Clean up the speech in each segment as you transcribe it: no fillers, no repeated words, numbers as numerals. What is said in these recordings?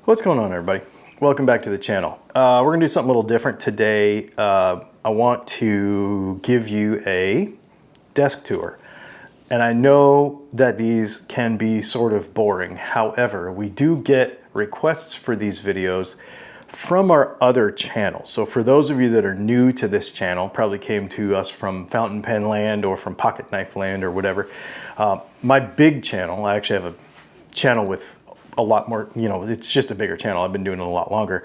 What's going on, everybody? Welcome back to the channel. We're gonna do something a little different today. I want to give you a desk tour. And I know that these can be sort of boring. However, we do get requests for these videos from our other channels. So for those of you that are new to this channel, probably came to us from Fountain Pen Land or from Pocket Knife Land or whatever. My big channel, I actually have a channel with a lot more, it's just a bigger channel. I've been doing it a lot longer,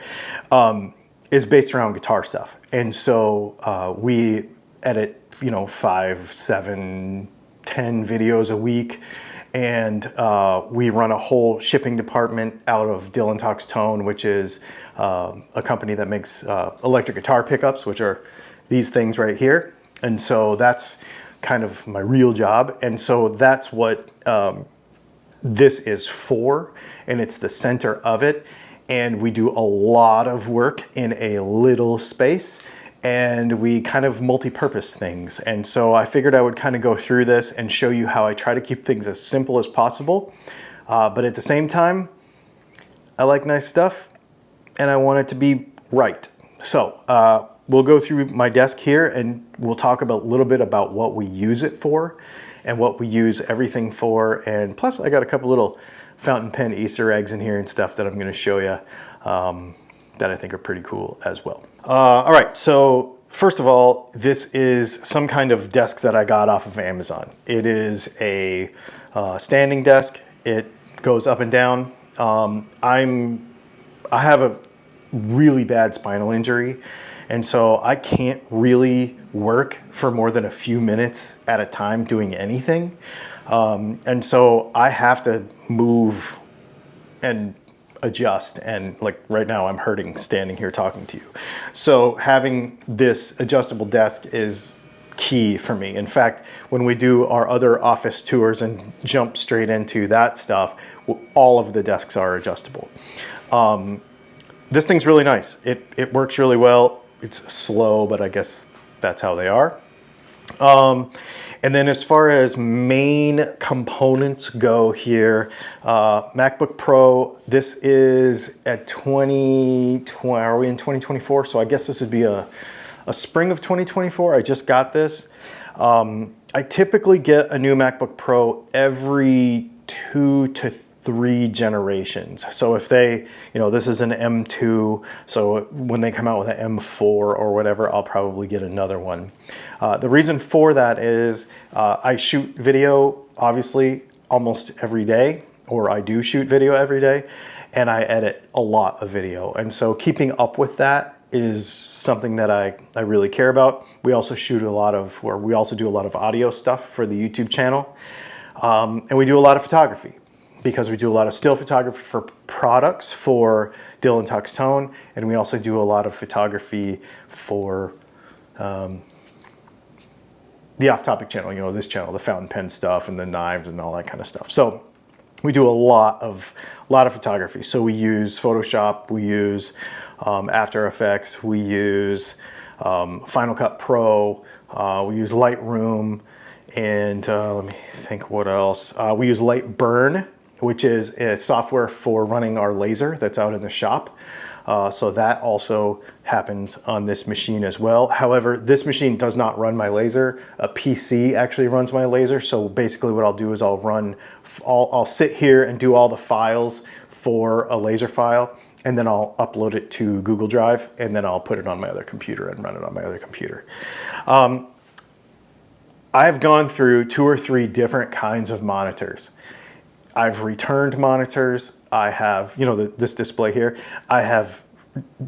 is based around guitar stuff. And so we edit, 5, 7, 10 videos a week. And we run a whole shipping department out of Dylan Talks Tone, which is a company that makes electric guitar pickups, which are these things right here. And so that's kind of my real job. And so that's what this is for, and it's the center of it. And we do a lot of work in a little space, and we kind of multi-purpose things. And so I figured I would kind of go through this and show you how I try to keep things as simple as possible. But at the same time, I like nice stuff and I want it to be right. So we'll go through my desk here and we'll talk about a little bit about what we use it for and what we use everything for. And plus I got a couple little fountain pen Easter eggs in here and stuff that I'm going to show you that I think are pretty cool as well. All right, so first of all, this is some kind of desk that I got off of Amazon. It is a standing desk. It goes up and down. I have a really bad spinal injury, and so I can't really work for more than a few minutes at a time doing anything. And so I have to move and adjust, and like right now I'm hurting standing here talking to you. So having this adjustable desk is key for me. In fact, when we do our other office tours and jump straight into that stuff, all of the desks are adjustable. This thing's really nice. It works really well. It's slow, but I guess that's how they are. And then as far as main components go here, MacBook Pro, this is at 2020, are we in 2024? So I guess this would be a spring of 2024. I just got this. I typically get a new MacBook Pro every 2 to 3 generations. So if they, this is an M2, so when they come out with an M4 or whatever, I'll probably get another one. The reason for that is I shoot video, obviously, almost every day, or I do shoot video every day, and I edit a lot of video. And so keeping up with that is something that I really care about. We also do a lot of audio stuff for the YouTube channel. And we do a lot of photography, because we do a lot of still photography for products for Dylan Talks Tone, and we also do a lot of photography for the off-topic channel, this channel, the fountain pen stuff and the knives and all that kind of stuff. So we do a lot of photography. So we use Photoshop, we use After Effects, we use Final Cut Pro, we use Lightroom, and let me think what else. We use Lightburn, which is a software for running our laser that's out in the shop. So that also happens on this machine as well. However, this machine does not run my laser. A PC actually runs my laser. So basically what I'll do is I'll sit here and do all the files for a laser file, and then I'll upload it to Google Drive, and then I'll put it on my other computer and run it on my other computer. I've gone through 2 or 3 different kinds of monitors. I've returned monitors. I have, this display here. I have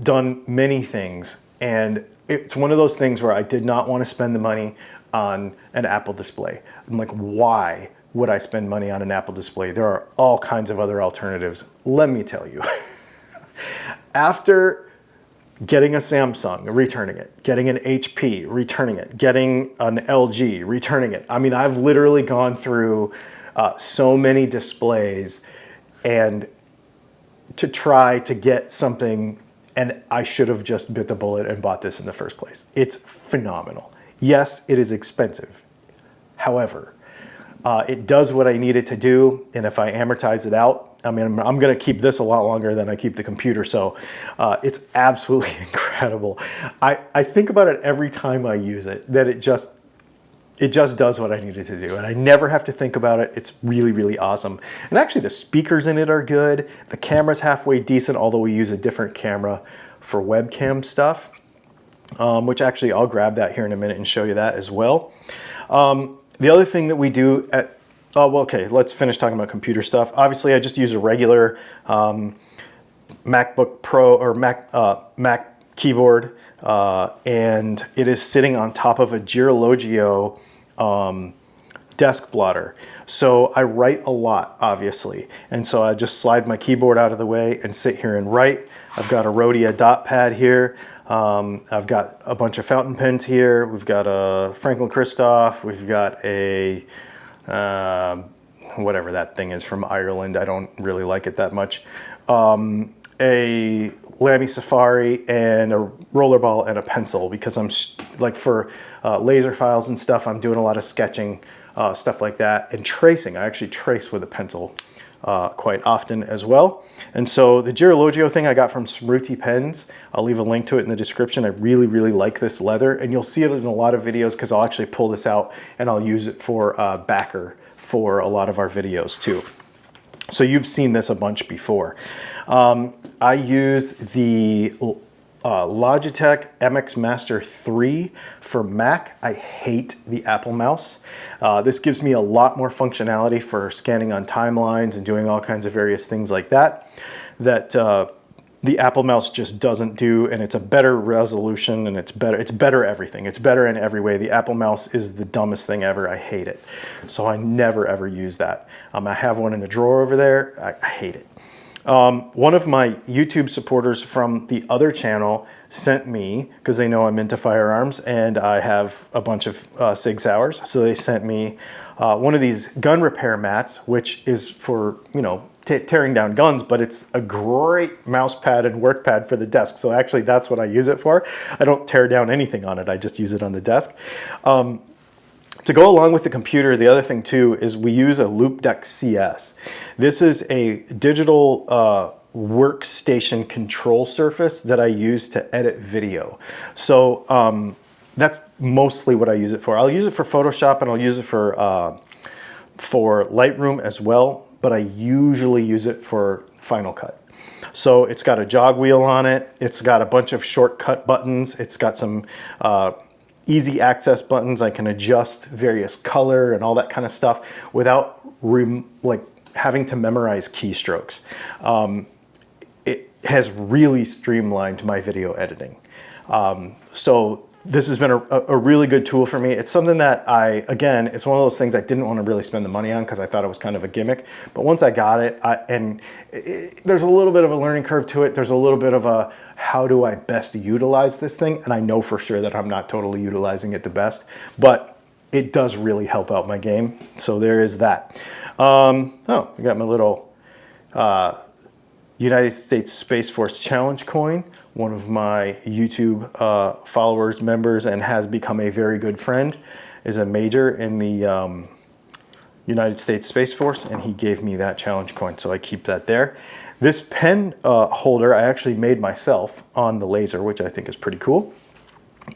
done many things, and it's one of those things where I did not want to spend the money on an Apple display. I'm like, why would I spend money on an Apple display? There are all kinds of other alternatives. Let me tell you. After getting a Samsung, returning it, getting an HP, returning it, getting an LG, returning it. I mean, I've literally gone through so many displays and to try to get something, and I should have just bit the bullet and bought this in the first place. It's phenomenal. Yes, it is expensive. However, it does what I need it to do, and if I amortize it out, I mean, I'm going to keep this a lot longer than I keep the computer, so it's absolutely incredible. I think about it every time I use it, that it just does what I needed to do, and I never have to think about it. It's really, really awesome. And actually, the speakers in it are good. The camera's halfway decent, although we use a different camera for webcam stuff, which actually I'll grab that here in a minute and show you that as well. The other thing that we do at, oh, well, okay, let's finish talking about computer stuff. Obviously, I just use a regular MacBook Pro or Mac keyboard, and it is sitting on top of a Girologio desk blotter. So I write a lot, obviously, and so I just slide my keyboard out of the way and sit here and write. I've got a Rhodia dot pad here. I've got a bunch of fountain pens here. We've got a Franklin Christoph. We've got a whatever that thing is from Ireland. I don't really like it that much. A Lamy Safari and a rollerball and a pencil, because I'm like for laser files and stuff, I'm doing a lot of sketching, stuff like that, and tracing. I actually trace with a pencil quite often as well. And so the Girologio thing I got from Smruti Pens. I'll leave a link to it in the description. I really, really like this leather, and you'll see it in a lot of videos because I'll actually pull this out and I'll use it for backer for a lot of our videos too. So you've seen this a bunch before. I use the Logitech MX Master 3 for Mac. I hate the Apple mouse. This gives me a lot more functionality for scanning on timelines and doing all kinds of various things like that, the Apple mouse just doesn't do, and it's a better resolution, and it's better everything. It's better in every way. The Apple mouse is the dumbest thing ever. I hate it. So I never ever use that. I have one in the drawer over there. I hate it. One of my YouTube supporters from the other channel sent me, because they know I'm into firearms and I have a bunch of Sig Sauers, so they sent me one of these gun repair mats, which is for, you know, tearing down guns, but it's a great mouse pad and work pad for the desk. So actually that's what I use it for. I don't tear down anything on it. I just use it on the desk. To go along with the computer, the other thing too is we use a Loupedeck CS. This is a digital workstation control surface that I use to edit video. So that's mostly what I use it for. I'll use it for Photoshop, and I'll use it for Lightroom as well, but I usually use it for Final Cut. So it's got a jog wheel on it. It's got a bunch of shortcut buttons. It's got some easy access buttons. I can adjust various color and all that kind of stuff without like having to memorize keystrokes. It has really streamlined my video editing. So this has been a really good tool for me. It's something that again, it's one of those things I didn't want to really spend the money on because I thought it was kind of a gimmick. But once I got it, there's a little bit of a learning curve to it. There's a little bit of a, how do I best utilize this thing? And I know for sure that I'm not totally utilizing it the best, but it does really help out my game. So there is that. Oh, I got my little United States Space Force Challenge coin. One of my YouTube followers, members, and has become a very good friend, is a major in the United States Space Force, and he gave me that challenge coin, so I keep that there. This pen holder I actually made myself on the laser, which I think is pretty cool.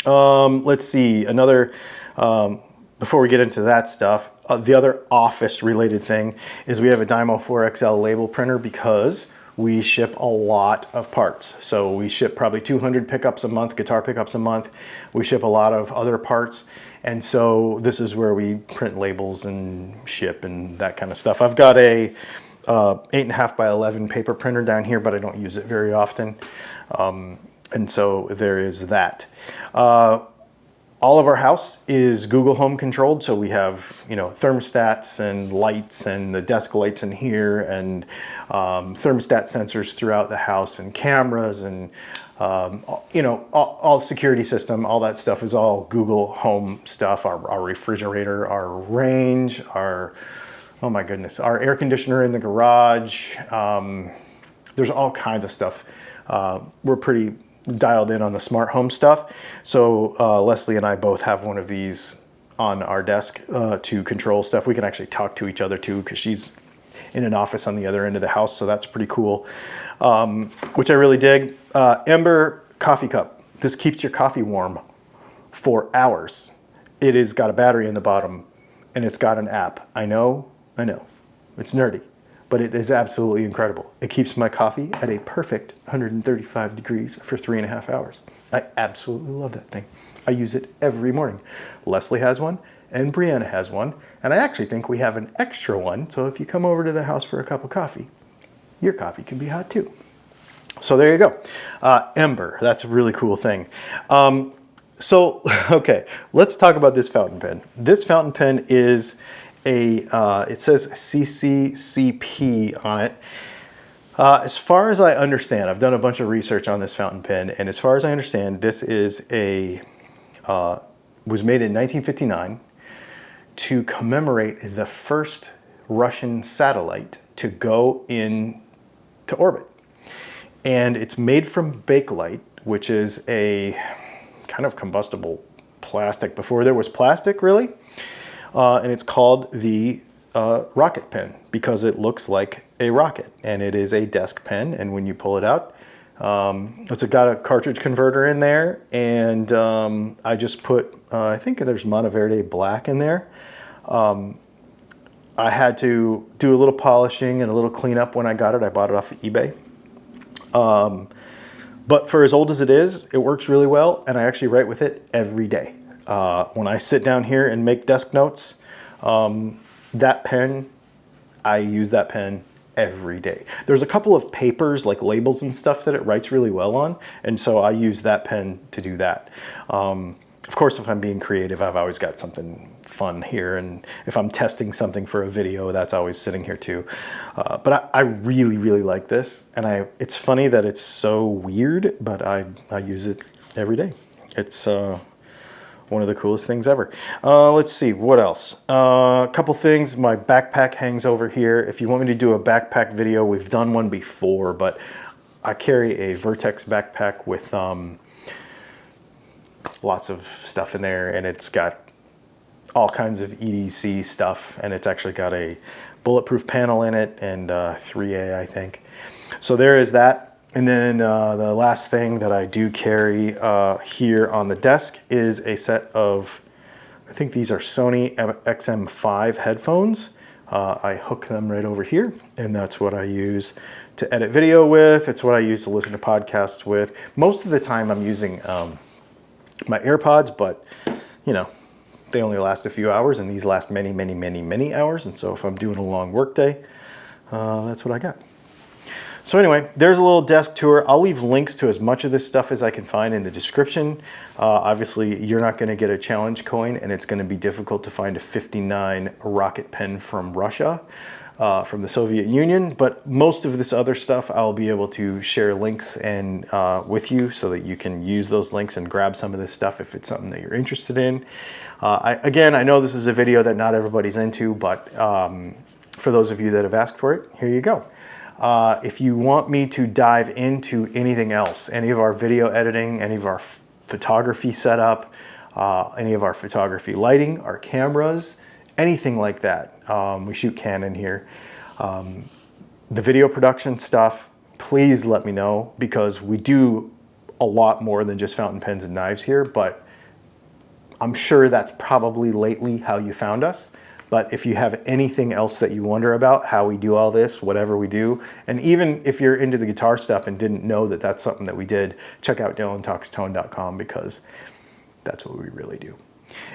Let's see, another, before we get into that stuff, the other office-related thing is we have a Dymo 4XL label printer because we ship a lot of parts. So we ship probably 200 pickups a month, guitar pickups a month. We ship a lot of other parts. And so this is where we print labels and ship and that kind of stuff. I've got a 8.5 by 11 paper printer down here, but I don't use it very often. And so there is that. All of our house is Google Home controlled, so we have, you know, thermostats and lights and the desk lights in here, and thermostat sensors throughout the house, and cameras, and you know, all security system, all that stuff is all Google Home stuff. Our refrigerator, our range, our, oh my goodness, our air conditioner in the garage. There's all kinds of stuff. We're pretty dialed in on the smart home stuff. So Leslie and I both have one of these on our desk to control stuff. We can actually talk to each other too, because she's in an office on the other end of the house, so that's pretty cool, which I really dig. Ember coffee cup. This keeps your coffee warm for hours. It has got a battery in the bottom, and it's got an app. I know, it's nerdy, but it is absolutely incredible. It keeps my coffee at a perfect 135 degrees for 3.5 hours. I absolutely love that thing. I use it every morning. Leslie has one, and Brianna has one, and I actually think we have an extra one, so if you come over to the house for a cup of coffee, your coffee can be hot too. So there you go. Ember, that's a really cool thing. So, okay, let's talk about this fountain pen. This fountain pen is it says CCCP on it. As far as I understand, I've done a bunch of research on this fountain pen, and as far as I understand, this is was made in 1959 to commemorate the first Russian satellite to go into orbit. And it's made from Bakelite, which is a kind of combustible plastic before there was plastic, really. And it's called the rocket pen because it looks like a rocket, and it is a desk pen. And when you pull it out, it's got a cartridge converter in there, and I just put, I think there's Monteverde black in there. I had to do a little polishing and a little cleanup when I got it. I bought it off of eBay. But for as old as it is, it works really well, and I actually write with it every day. When I sit down here and make desk notes, that pen, I use that pen every day. There's a couple of papers, like labels and stuff, that it writes really well on, and so I use that pen to do that. Of course, if I'm being creative, I've always got something fun here, and if I'm testing something for a video, that's always sitting here too. But I really, really like this, and it's funny that it's so weird, but I use it every day. It's one of the coolest things ever. Let's see, what else? A couple things. My backpack hangs over here. If you want me to do a backpack video, we've done one before, but I carry a Vertex backpack with lots of stuff in there, and it's got all kinds of EDC stuff, and it's actually got a bulletproof panel in it, and 3A, I think. So there is that. And then the last thing that I do carry here on the desk is a set of, I think these are Sony XM5 headphones. I hook them right over here, and that's what I use to edit video with. It's what I use to listen to podcasts with. Most of the time I'm using my AirPods, but you know, they only last a few hours, and these last many, many, many, many hours. And so if I'm doing a long work day, that's what I got. So anyway, there's a little desk tour. I'll leave links to as much of this stuff as I can find in the description. Obviously, you're not going to get a challenge coin, and it's going to be difficult to find a 59 rocket pen from Russia, from the Soviet Union. But most of this other stuff, I'll be able to share links and with you so that you can use those links and grab some of this stuff if it's something that you're interested in. Again, I know this is a video that not everybody's into, but for those of you that have asked for it, here you go. If you want me to dive into anything else, any of our video editing, any of our photography setup, any of our photography lighting, our cameras, anything like that, we shoot Canon here, the video production stuff, please let me know, because we do a lot more than just fountain pens and knives here, but I'm sure that's probably lately how you found us. But if you have anything else that you wonder about, how we do all this, whatever we do, and even if you're into the guitar stuff and didn't know that that's something that we did, check out DylanTalksTone.com, because that's what we really do.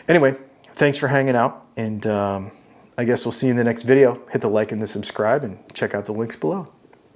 Anyway, thanks for hanging out, and I guess we'll see you in the next video. Hit the like and the subscribe, and check out the links below.